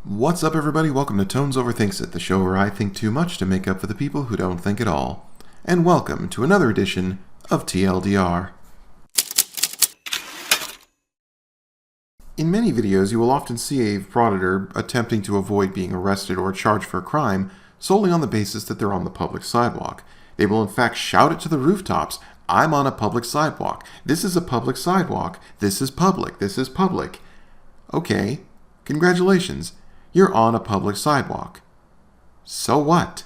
What's up, everybody? Welcome to Tones Overthinks It, the show where I think too much to make up for the people who don't think at all. And welcome to another edition of TLDR. In many videos, you will often see a frauditor attempting to avoid being arrested or charged for a crime solely on the basis that they're on the public sidewalk. They will in fact shout it to the rooftops, "I'm on a public sidewalk. This is a public sidewalk. This is public. This is public." Okay, congratulations. You're on a public sidewalk. So what?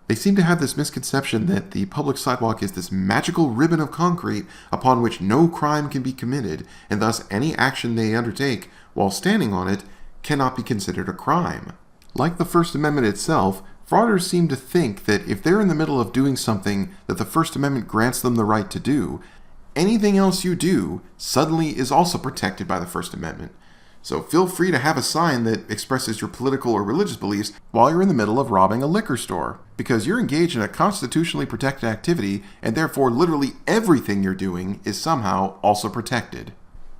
They seem to have this misconception that the public sidewalk is this magical ribbon of concrete upon which no crime can be committed, and thus any action they undertake while standing on it cannot be considered a crime. Like the First Amendment itself, frauditors seem to think that if they're in the middle of doing something that the First Amendment grants them the right to do, anything else you do suddenly is also protected by the First Amendment. So feel free to have a sign that expresses your political or religious beliefs while you're in the middle of robbing a liquor store, because you're engaged in a constitutionally protected activity, and therefore literally everything you're doing is somehow also protected.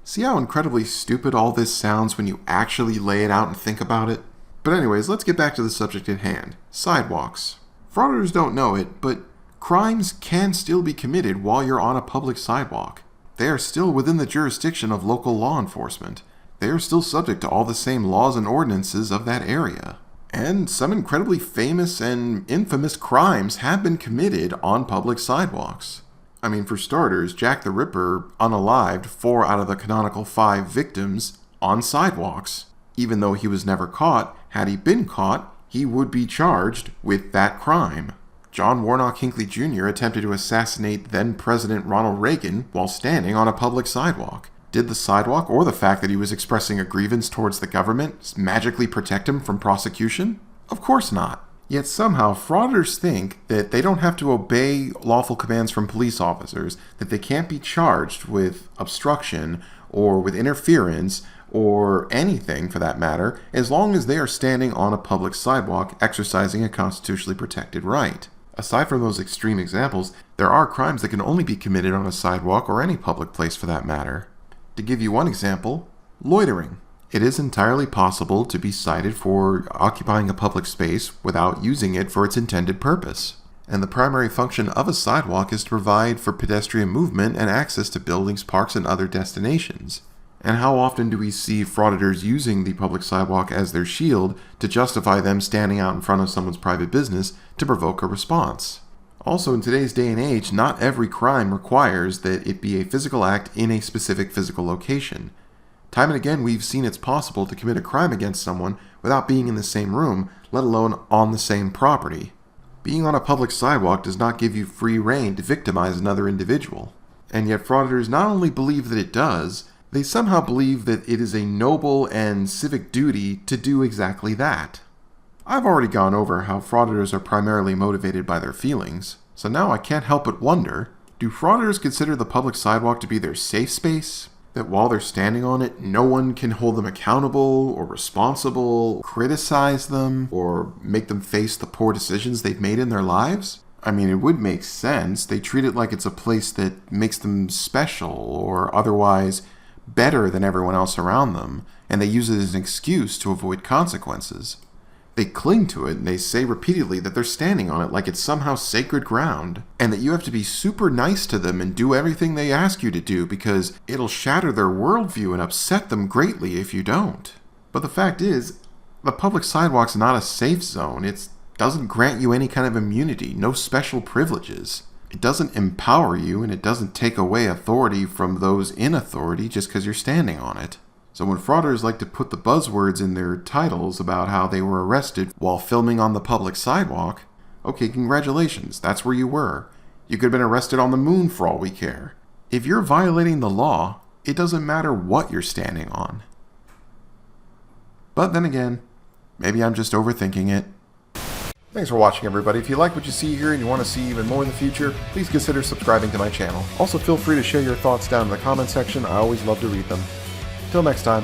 See how incredibly stupid all this sounds when you actually lay it out and think about it? But anyways, let's get back to the subject at hand. Sidewalks. Frauditors don't know it, but crimes can still be committed while you're on a public sidewalk. They are still within the jurisdiction of local law enforcement. They are still subject to all the same laws and ordinances of that area. And some incredibly famous and infamous crimes have been committed on public sidewalks. I mean, for starters, Jack the Ripper unalived 4 out of the canonical 5 victims on sidewalks. Even though he was never caught, had he been caught, he would be charged with that crime. John Warnock Hinckley Jr. attempted to assassinate then-President Ronald Reagan while standing on a public sidewalk. Did the sidewalk, or the fact that he was expressing a grievance towards the government, magically protect him from prosecution? Of course not. Yet somehow, frauditors think that they don't have to obey lawful commands from police officers, that they can't be charged with obstruction, or with interference, or anything for that matter, as long as they are standing on a public sidewalk exercising a constitutionally protected right. Aside from those extreme examples, there are crimes that can only be committed on a sidewalk or any public place for that matter. To give you one example, loitering. It is entirely possible to be cited for occupying a public space without using it for its intended purpose. And the primary function of a sidewalk is to provide for pedestrian movement and access to buildings, parks, and other destinations. And how often do we see frauditors using the public sidewalk as their shield to justify them standing out in front of someone's private business to provoke a response? Also, in today's day and age, not every crime requires that it be a physical act in a specific physical location. Time and again, we've seen it's possible to commit a crime against someone without being in the same room, let alone on the same property. Being on a public sidewalk does not give you free rein to victimize another individual. And yet frauditors not only believe that it does, they somehow believe that it is a noble and civic duty to do exactly that. I've already gone over how frauditors are primarily motivated by their feelings, so now I can't help but wonder, do frauditors consider the public sidewalk to be their safe space? That while they're standing on it, no one can hold them accountable or responsible, criticize them, or make them face the poor decisions they've made in their lives? I mean, it would make sense. They treat it like it's a place that makes them special or otherwise better than everyone else around them, and they use it as an excuse to avoid consequences. They cling to it and they say repeatedly that they're standing on it like it's somehow sacred ground, and that you have to be super nice to them and do everything they ask you to do because it'll shatter their worldview and upset them greatly if you don't. But the fact is, the public sidewalk's not a safe zone. It doesn't grant you any kind of immunity, no special privileges. It doesn't empower you, and it doesn't take away authority from those in authority just because you're standing on it. So when frauditors like to put the buzzwords in their titles about how they were arrested while filming on the public sidewalk, okay, congratulations, that's where you were. You could have been arrested on the moon for all we care. If you're violating the law, it doesn't matter what you're standing on. But then again, maybe I'm just overthinking it. Thanks for watching, everybody. If you like what you see here and you want to see even more in the future, please consider subscribing to my channel. Also, feel free to share your thoughts down in the comment section. I always love to read them. Till next time.